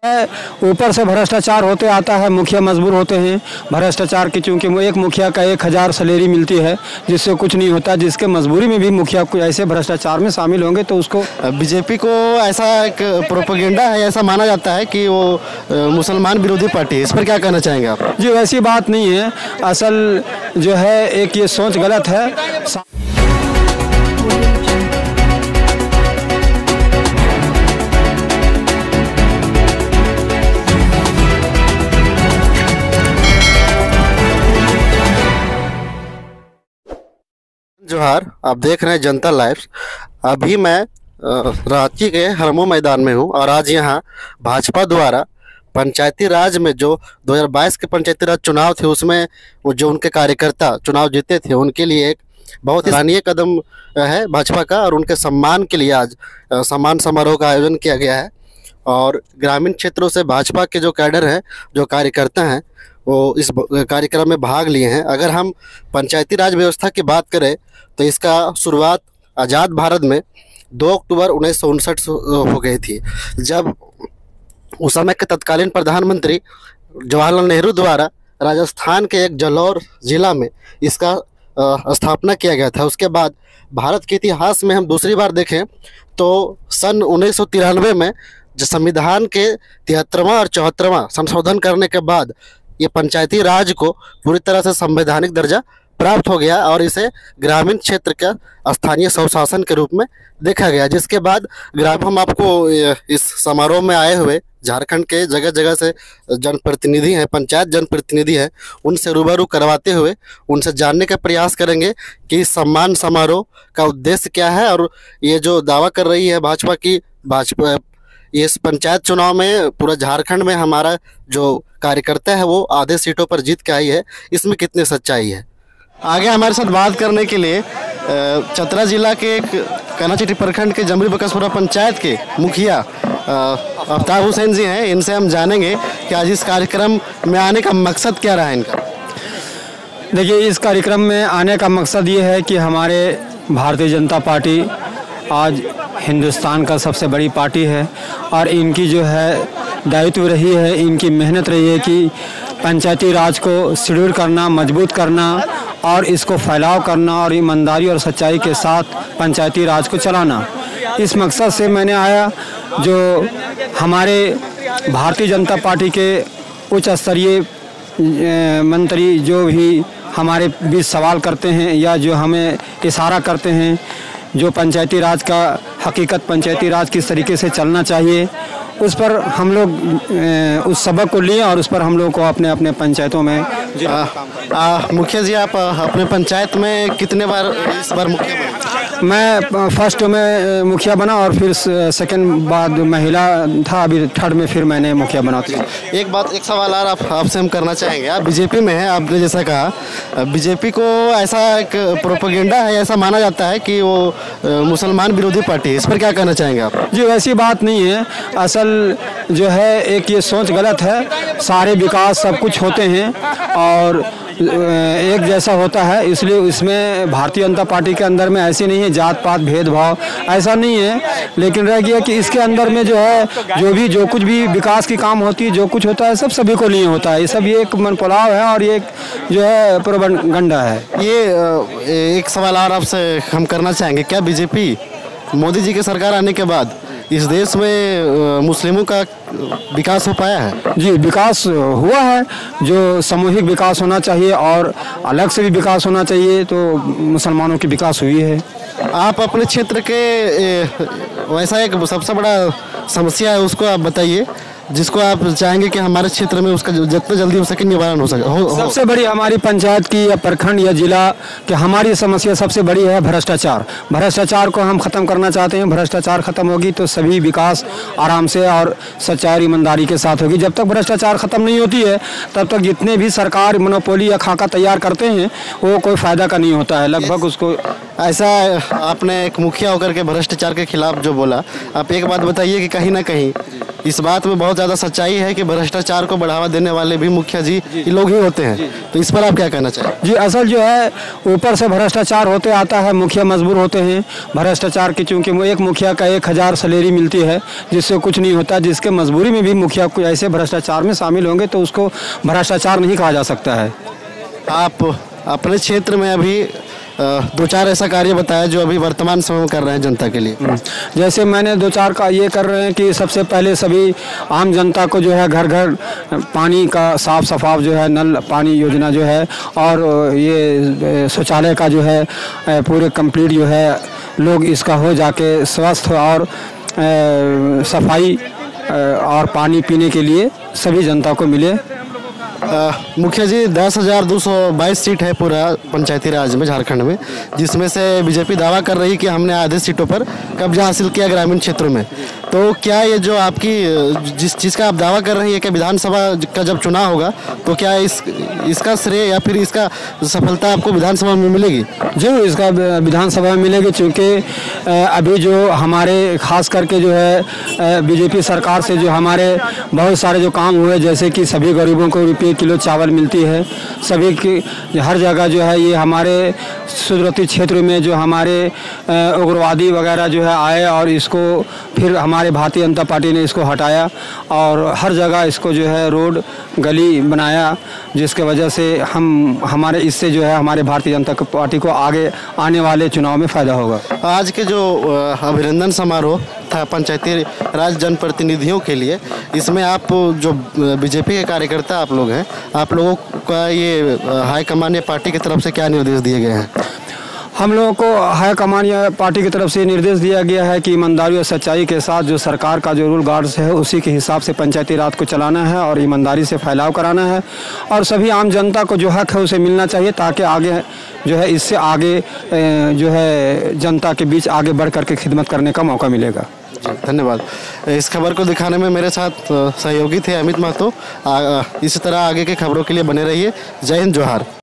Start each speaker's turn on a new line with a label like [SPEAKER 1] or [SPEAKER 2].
[SPEAKER 1] ऊपर से भ्रष्टाचार होते आता है, मुखिया मजबूर होते हैं भ्रष्टाचार की, चूँकि एक मुखिया का 1000 सैलरी मिलती है जिससे कुछ नहीं होता, जिसके मजबूरी में भी मुखिया को ऐसे भ्रष्टाचार में शामिल होंगे तो उसको
[SPEAKER 2] बीजेपी को ऐसा एक प्रोपेगेंडा है, ऐसा माना जाता है कि वो मुसलमान विरोधी पार्टी है। इस पर क्या कहना चाहेंगे आप?
[SPEAKER 1] जी वैसी बात नहीं है, असल जो है एक ये सोच गलत है।
[SPEAKER 2] जोहार, आप देख रहे हैं जनता लाइव। अभी मैं रांची के हरमो मैदान में हूं और आज यहां भाजपा द्वारा पंचायती राज में जो 2022 के पंचायती राज चुनाव थे उसमें वो जो उनके कार्यकर्ता चुनाव जीते थे उनके लिए एक बहुत ही सराहनीय कदम है भाजपा का, और उनके सम्मान के लिए आज सम्मान समारोह का आयोजन किया गया है। और ग्रामीण क्षेत्रों से भाजपा के जो कैडर हैं, जो कार्यकर्ता हैं, वो इस कार्यक्रम में भाग लिए हैं। अगर हम पंचायती राज व्यवस्था की बात करें तो इसका शुरुआत आज़ाद भारत में 2 अक्टूबर 1959 हो गई थी, जब उस समय के तत्कालीन प्रधानमंत्री जवाहरलाल नेहरू द्वारा राजस्थान के एक जालौर जिला में इसका स्थापना किया गया था। उसके बाद भारत के इतिहास में हम दूसरी बार देखें तो सन 1993 में जो संविधान के 73वां और 74वां संशोधन करने के बाद ये पंचायती राज को पूरी तरह से संवैधानिक दर्जा प्राप्त हो गया और इसे ग्रामीण क्षेत्र का स्थानीय स्वशासन के रूप में देखा गया। जिसके बाद हम आपको इस समारोह में आए हुए झारखंड के जगह जगह से जनप्रतिनिधि हैं, पंचायत जनप्रतिनिधि हैं, उनसे रूबरू करवाते हुए उनसे जानने का प्रयास करेंगे कि इस सम्मान समारोह का उद्देश्य क्या है। और ये जो दावा कर रही है भाजपा इस पंचायत चुनाव में पूरा झारखंड में हमारा जो कार्यकर्ता है वो आधे सीटों पर जीत के आई है, इसमें कितनी सच्चाई है। आगे हमारे साथ बात करने के लिए चतरा जिला के एक कनाचिटी प्रखंड के जमरी बकसपुरा पंचायत के मुखिया आफ्ताब हुसैन जी हैं। इनसे हम जानेंगे कि आज इस कार्यक्रम में आने का मकसद क्या रहा इनका।
[SPEAKER 1] देखिए, इस कार्यक्रम में आने का मकसद ये है कि हमारे भारतीय जनता पार्टी आज हिंदुस्तान का सबसे बड़ी पार्टी है और इनकी जो है दायित्व रही है, इनकी मेहनत रही है कि पंचायती राज को सुदृढ़ करना, मजबूत करना और इसको फैलाव करना और ईमानदारी और सच्चाई के साथ पंचायती राज को चलाना। इस मकसद से मैंने आया। जो हमारे भारतीय जनता पार्टी के उच्च स्तरीय मंत्री जो भी हमारे बीच सवाल करते हैं या जो हमें इशारा करते हैं, जो पंचायती राज का हकीकत पंचायती राज किस तरीके से चलना चाहिए, उस पर हम लोग उस सबक को लिए और उस पर हम लोग को अपने अपने पंचायतों में
[SPEAKER 2] मुखिया जी, आप अपने पंचायत में कितने बार इस बार मुखिया बने?
[SPEAKER 1] मैं फर्स्ट में मुखिया बना और फिर सेकंड बाद महिला था, अभी थर्ड में फिर मैंने मुखिया बना।
[SPEAKER 2] एक सवाल और आपसे हम करना चाहेंगे। आप बीजेपी में हैं, आपने जैसा कहा बीजेपी को ऐसा एक प्रोपेगेंडा है, ऐसा माना जाता है कि वो मुसलमान विरोधी पार्टी है। इस पर क्या कहना चाहेंगे आप?
[SPEAKER 1] जी वैसी बात नहीं है, असल जो है एक ये सोच गलत है। सारे विकास सब कुछ होते हैं और एक जैसा होता है, इसलिए इसमें भारतीय जनता पार्टी के अंदर में ऐसे नहीं है जात पात भेदभाव, ऐसा नहीं है। लेकिन रह गया कि इसके अंदर में जो है जो कुछ भी विकास की काम होती है, जो कुछ होता है सब सभी को लिए होता है। ये सब ये एक मनपुलाव है और ये जो है प्रोपेगेंडा है।
[SPEAKER 2] ये एक सवाल और आपसे हम करना चाहेंगे, क्या बीजेपी मोदी जी की सरकार आने के बाद इस देश में मुस्लिमों का विकास हो पाया है?
[SPEAKER 1] जी विकास हुआ है, जो सामूहिक विकास होना चाहिए और अलग से भी विकास होना चाहिए, तो मुसलमानों की विकास हुई है।
[SPEAKER 2] आप अपने क्षेत्र के वैसा एक सबसे बड़ा समस्या है उसको आप बताइए, जिसको आप चाहेंगे कि हमारे क्षेत्र में उसका जितना जल्दी हो सके निवारण हो सके।
[SPEAKER 1] सबसे बड़ी हमारी पंचायत की या प्रखंड या जिला कि हमारी समस्या सबसे बड़ी है भ्रष्टाचार। भ्रष्टाचार को हम ख़त्म करना चाहते हैं। भ्रष्टाचार ख़त्म होगी तो सभी विकास आराम से और सच्चाई और ईमानदारी के साथ होगी। जब तक भ्रष्टाचार ख़त्म नहीं होती है तब तक जितने भी सरकार मोनोपोली या खाका तैयार करते हैं वो कोई फ़ायदा का नहीं होता है। लगभग उसको
[SPEAKER 2] ऐसा आपने एक मुखिया होकर के भ्रष्टाचार के खिलाफ जो बोला, आप एक बात बताइए कि कहीं ना कहीं इस बात में बहुत ज़्यादा सच्चाई है कि भ्रष्टाचार को बढ़ावा देने वाले भी मुखिया जी ये लोग ही होते हैं, तो इस पर आप क्या कहना चाहिए?
[SPEAKER 1] जी, असल जो है ऊपर से भ्रष्टाचार होते आता है, मुखिया मजबूर होते हैं भ्रष्टाचार की, चूँकि वो एक मुखिया का 1000 सैलरी मिलती है जिससे कुछ नहीं होता, जिसके मजबूरी में भी मुखिया को ऐसे भ्रष्टाचार में शामिल होंगे तो उसको भ्रष्टाचार नहीं कहा जा सकता है।
[SPEAKER 2] आप अपने क्षेत्र में अभी 2-4 ऐसा कार्य बताया जो अभी वर्तमान समय में कर रहे हैं जनता के लिए।
[SPEAKER 1] जैसे मैंने 2-4 का ये कर रहे हैं कि सबसे पहले सभी आम जनता को जो है घर घर पानी का साफ सफाई जो है, नल पानी योजना जो है, और ये शौचालय का जो है पूरे कंप्लीट जो है लोग इसका हो जाके स्वस्थ और सफाई और पानी पीने के लिए सभी जनता को मिले।
[SPEAKER 2] मुखिया जी 10,222 सीट है पूरा पंचायती राज में झारखंड में, जिसमें से बीजेपी दावा कर रही है कि हमने आधे सीटों पर कब्जा हासिल किया ग्रामीण क्षेत्रों में। तो क्या ये जो आपकी जिस चीज़ का आप दावा कर रही है कि विधानसभा का जब चुनाव होगा तो क्या इसका श्रेय या फिर इसका सफलता आपको विधानसभा में मिलेगी?
[SPEAKER 1] जी, इसका विधानसभा में मिलेगी, क्योंकि अभी जो हमारे खास करके जो है बीजेपी सरकार से जो हमारे बहुत सारे जो काम हुए, जैसे कि सभी गरीबों को ₹1 किलो चावल मिलती है, सभी की हर जगह जो है ये हमारे सुदूरवर्ती क्षेत्र में जो हमारे उग्रवादी वगैरह जो है आए और इसको फिर हमारे भारतीय जनता पार्टी ने इसको हटाया और हर जगह इसको जो है रोड गली बनाया, जिसके वजह से हमारे इससे जो है हमारे भारतीय जनता पार्टी को आगे आने वाले चुनाव में फ़ायदा होगा।
[SPEAKER 2] आज के जो अभिनंदन समारोह था पंचायती राज जनप्रतिनिधियों के लिए, इसमें आप जो बीजेपी के कार्यकर्ता आप लोग हैं, आप लोगों का ये हाईकमान या पार्टी की तरफ से क्या निर्देश दिए गए हैं?
[SPEAKER 1] हम लोगों को हाईकमान या पार्टी की तरफ से निर्देश दिया गया है कि ईमानदारी और सच्चाई के साथ जो सरकार का जो रूल गार्ड्स है उसी के हिसाब से पंचायती राज को चलाना है और ईमानदारी से फैलाव कराना है, और सभी आम जनता को जो हक है उसे मिलना चाहिए, ताकि आगे जो है इससे आगे जो है जनता के बीच आगे बढ़ करके खिदमत करने का मौका मिलेगा।
[SPEAKER 2] धन्यवाद। इस खबर को दिखाने में मेरे साथ सहयोगी थे अमित महतो। इसी तरह आगे के खबरों के लिए बने रहिए। जय हिंद, जोहार।